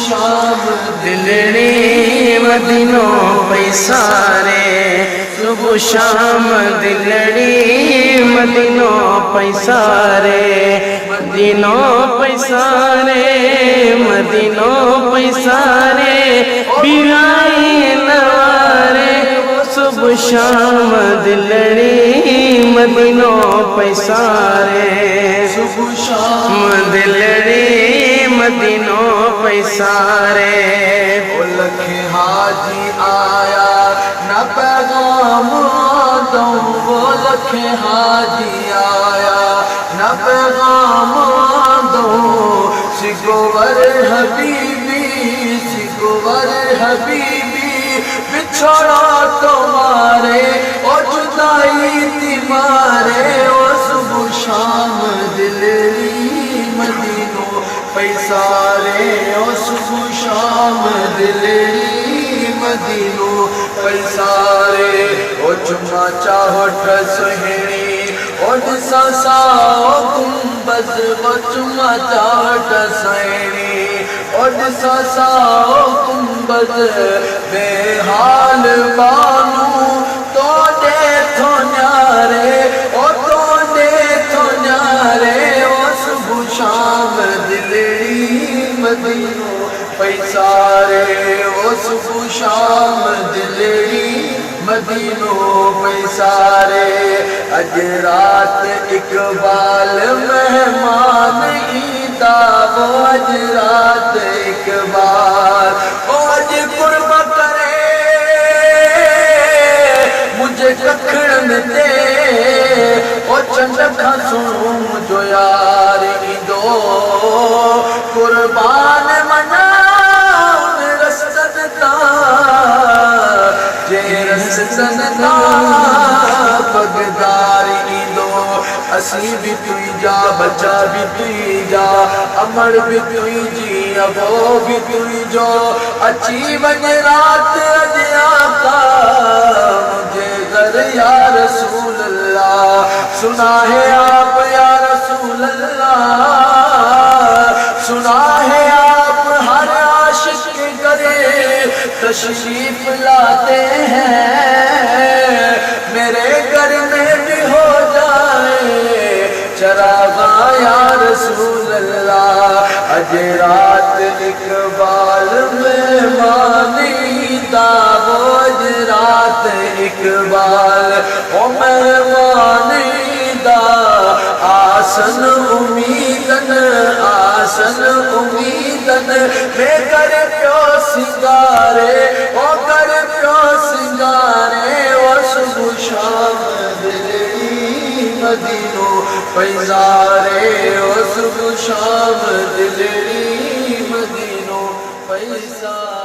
शाम दिलड़ी मदीनो पैसारे, सुबह शाम दिलड़ी मदीनो पैसारे, मदीनो पैसारे, मदीनो पैसारे, बिराई नवारे, सुबह शाम दिलड़ी मदीनो पैसारे, सुबह शाम दिलड़ी मदीनो पैसारे। वो लखे हाजी आया न पैगाम दो, वो लखे हाजी आया न पैगाम दो, सिकोवर हबीबी, सिकोवर हबीबी, बिछड़ा तुम्हारे ओ जुदाई तुम्हारे, ओ सुबह शाम दिलड़ी मदीनो पैसारे, ओ सुबह शाम दिलड़ी मदीनो पैसारे। ओ चुम्मा चाहट सुहिणी ओ दिसा साओ गुंबद, ओ चुम्मा चाहट सुहिणी ओ दिसा साओ गुंबद, बेहाल बानू तो दे थो न्यारे, ओ तो दे थो न्यारे, ओ सुबह शाम दिलड़ी मदीनो पैसारे, ओ सुबह शाम दिलड़ी मदीनो पैसारे। अज रात इकबाल मेहमान ईदा, वो अज रात इकबाल, ओ अज कुर्ब करे मुझे कखड़न दे, ओ चंद खासू मुझो यार ईंदो, कुर्बान मना रस्तन ता, जे रस्तन ता पगदार ईंदो, असी भी तुई जा, बचा भी तुई जा, अमर भी तुई जी, अबो भी तुई जो, अच्छी बन रात अज आका मुझे घर या रसूल अल्लाह, सुना है आप या रसूल अल्लाह, सुना है आप हर आशिक करे तशरीफ लाते हैं, मेरे घर में भी हो जाए चरागा या रसूल अल्लाह। अज रात इकबाल मेहमानी दावोज, रात इकबाल ओ मेहमानी दा, आसन उम्मीदन, आसन उम्मीदन, मैं कर प्यो सिंगारे, ओ कर प्यो सिंगारे, ओ सुबह शाम दिलड़ी मदीनो पैसारे, ओ सुबह शाम दिलड़ी मदीनो पैसारे।